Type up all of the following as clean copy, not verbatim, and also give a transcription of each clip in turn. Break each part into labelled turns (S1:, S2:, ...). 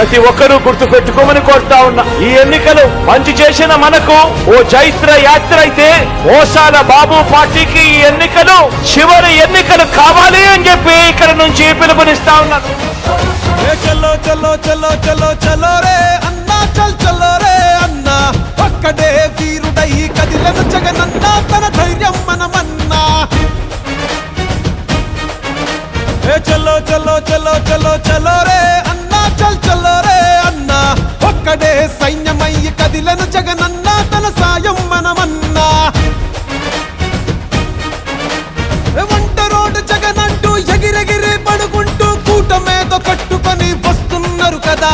S1: ప్రతి ఒక్కరూ గుర్తు పెట్టుకోమని కోరుతా ఉన్నా. ఈ ఎన్నికలు మంచి చేసిన మనకు ఓ చైత్ర యాత్ర అయితే, మోసాల బాబు పార్టీకి ఈ ఎన్నికలు చివరి ఎన్నికలు కావాలి అని చెప్పి ఇక్కడ నుంచి పిలుపునిస్తా ఉన్నాను.
S2: చలో చలో చలో చలో చలో రే అన్నా, చల్ చలో రే అన్నా, ఒక్కడే వీరుడై కదిలను జగనన్నా, తన ధైర్యం మనమన్నా. చలో చలో చలో చలో చలో రే అన్నా, చల్ చలో రే అన్నా, ఒక్కడే సైన్యమై కదిలను జగనన్నా, తన సాయం మనమన్నా. వంట రోడ్డు జగనంటూ ఎగిరెగిరి పడుకుంటూ కూటమేదో కట్టుకొని వస్తున్నారు కదా.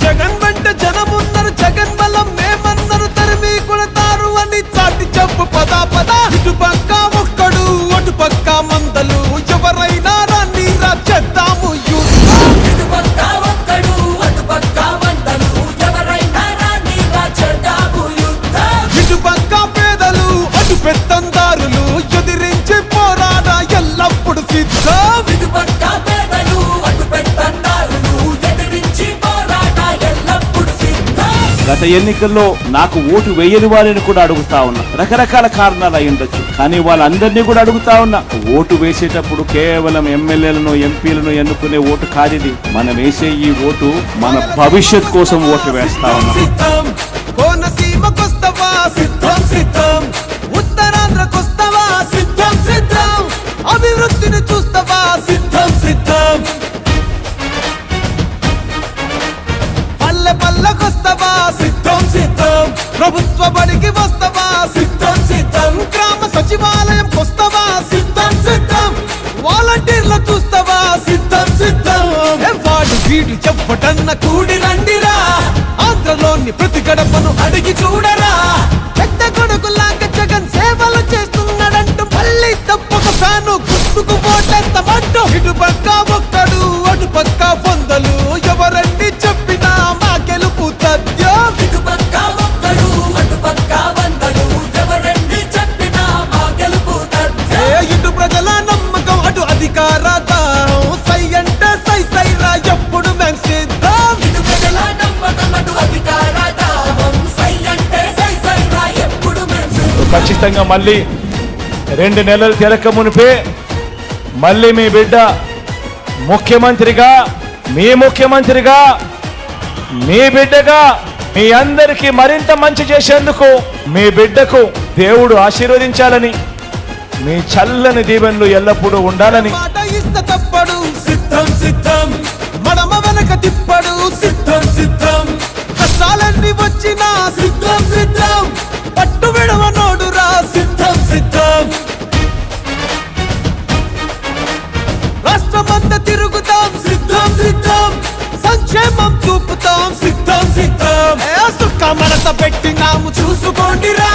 S2: జగన్ వెంట జనమున్నారు, జగన్ బలం మేమన్నారు, తరిమి కొడతారు అని చాటి చెప్పు పదా పదా. ఇటు పక్క ఒక్కడు అటు పక్క మందలు, ఎవరైనా రాని రా చేద్దాము యుద్ధం.
S3: ఇటు పక్క ఒక్కడు అటు పక్క మందలు, ఎవరైనా రాని రా చేద్దాము యుద్ధం.
S2: ఇటు పక్క పేదలు అటు పెత్తందారులు, ఎదిరించి పోరాడ ఎల్లప్పుడు సిద్ధం.
S3: ఇటు పక్క పేదలు అటు పెత్తందారులు, ఎదిరించి పోరాట ఎల్లప్పుడు సిద్ధం.
S1: గత ఎన్నికల్లో నాకు ఓటు వేయని వారిని కూడా అడుగుతా ఉన్నా. రకరకాల కారణాలు అయి ఉండొచ్చు, కానీ వాళ్ళందరినీ కూడా అడుగుతా ఉన్నా. ఓటు వేసేటప్పుడు కేవలం ఎమ్మెల్యేలను ఎంపీలను ఎన్నుకునే ఓటు కాదిది. మనం వేసే ఈ ఓటు మన భవిష్యత్ కోసం ఓటు వేస్తా ఉన్నాం.
S2: సిద్ధం కోనసీమకొస్తవా సిద్ధం సిద్ధం, ఉత్తరాంధ్రకొస్తవా సిద్ధం సిద్ధం, అభివృద్ధిని చూస్తవా సిద్ధం సిద్ధం, పల్లె పల్లెకొస్తవా సిద్ధం సిద్ధం, ప్రభుత్వ బడికి వస్తవా సిద్ధం సిద్ధం, గ్రామ సచివాలయం కొస్తవా సిద్ధం సిద్ధం, వాలంటీర్లు చూస్తవా సిద్ధం సిద్ధం. వాడు వీడు చెప్పటన్న కూడి రండిరా, ఆంధ్రలోని ప్రతి గడపను అడిగి చూడరా. పెద్ద కొడుకులాగా జగన్ సేవలు చేస్తున్నాడంటూ మళ్ళీ తప్పక ఫ్యాను గుర్తుకు ఓటేస్తామంటూ. ఇటు పక్క ఒక్కడు అటు పక్క వందలు, ఎవరండి చెప్పినా మా గెలుపు తథ్యం.
S3: ఇటు పక్క ఒక్కడు అటు పక్క వందలు, ఎవరండి చెప్పినా మా గెలుపు తథ్యం.
S2: ఇటు ప్రజల నమ్మకం అటు అధికార దాహం, సై అంటే సై సై రా ఎప్పుడు మేం సిద్ధం.
S3: ఇటు ప్రజల నమ్మకం అటు అధికార దాహం, సై అంటే సై సై రా ఎప్పుడు మేము సిద్ధం.
S1: ఖచ్చితంగా మళ్ళీ 2 నెలలు తిరక మునిపే మళ్ళీ మీ బిడ్డ ముఖ్యమంత్రిగా, మీ ముఖ్యమంత్రిగా, మీ బిడ్డగా మీ అందరికీ మరింత మంచి చేసేందుకు మీ బిడ్డకు దేవుడు ఆశీర్వదించాలని, మీ చల్లని దీవెనలు ఎల్లప్పుడూ ఉండాలని.
S2: మాట ఇస్త తప్పడు సిద్ధం సిద్ధం, మడమ వెనక తిప్పడు సిద్ధం సిద్ధం, కష్టాలన్నీ వచ్చినా సిద్ధం సిద్ధం, పట్టు విడవనోడురా సిద్ధం సిద్ధం. రాష్ట్రమంతా తిరుగుతాం సిద్ధం సిద్ధం, సంక్షేమం చూపుతాం సిద్ధం సిద్ధం. సుక్క మడత పెట్టినాము చూసుకోండిరా,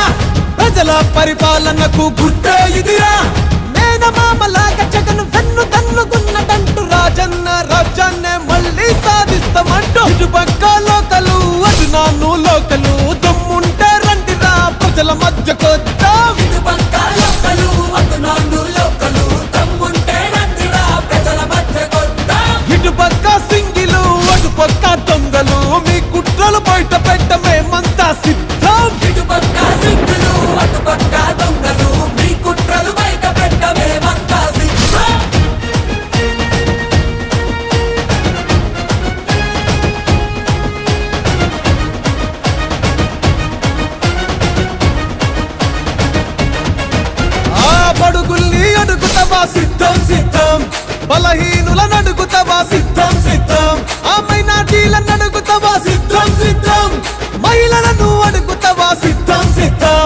S2: ప్రజల పరిపాలనకు గుర్తే ఇదిరా. మేనమామలాగా జగన్ వెన్ను తన్నుకున్నదంటూ రాజన్న రాజ్యాన్నే మళ్ళీ సాధిస్తామంటూ. ఇటు పక్క లోకలు అటు నాన్ను లోకలు, దమ్ముంటే రండిరా ప్రజల మధ్యకొద్దాం.
S3: ఇటు పక్క లోకలు అటు నాన్ను లోకలు, దమ్ముంటే రండిరా ప్రజల మధ్యకొద్దాం.
S2: ఇటు పక్క సింగిలు అటు పక్క దొంగలు, మీ కుట్రలు బయట పెట్ట మేమంతా సిద్ధం.
S3: ఇటు పక్క సిద్ధులు అటు పక్క దొంగలు, మీ కుట్రలు బయట పెట్ట మేమంతా సిద్ధం.
S2: ఆ బడుగుల్ని అడుగుతావా సిద్ధం సిద్ధం, బలహీనులను అడుగుతావా సిద్ధం సిద్ధం, ఆ మైనార్టీలను అడుగుతావా సిద్ధం సిద్ధం, మహిళలను అడుగుతావా సిద్ధం సిద్ధం.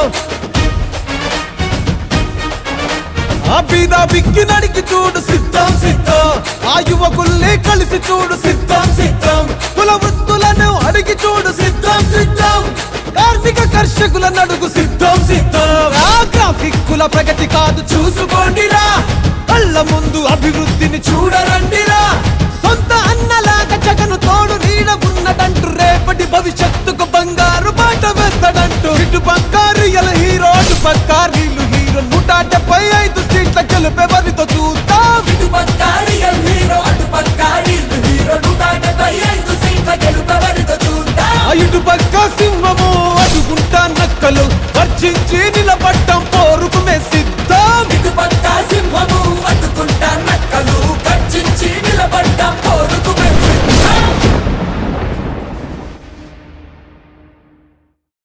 S2: ఆ బీద బిక్కి నడికి చూడు సిద్ధం సిద్ధం, ఆ యువకుల్ని కలిసి చూడు సిద్ధం సిద్ధం, కుల వృత్తులను అడిగి చూడు సిద్ధం సిద్ధం, కార్మిక కర్షకులను అడుగు సిద్ధం సిద్ధం. ఆ గ్రాఫిక్కుల ప్రగతి కాదు చూసుకోండిరా, కళ్ళ ముందు అభివృద్ధిని చూడరండిరా. సొంత అన్నలాగా జగను తోడు నీడ ఉన్నదంటూ, రేపటి భవిష్యత్తుకు బంగారు బాట వేస్తాడంటూ. ఇటు పక్క రియల్ హీరో అటు పక్క రీలు హీరో, 175 సీట్ల గెలుపెవరితో చూద్దాం.
S3: ఇటు పక్క రియల్ హీరో అటు పక్క రీల్ హీరో, 175 సీట్ల గెలుపు
S2: పక్క సింహము అడుగుంటా నక్కలు వర్చించి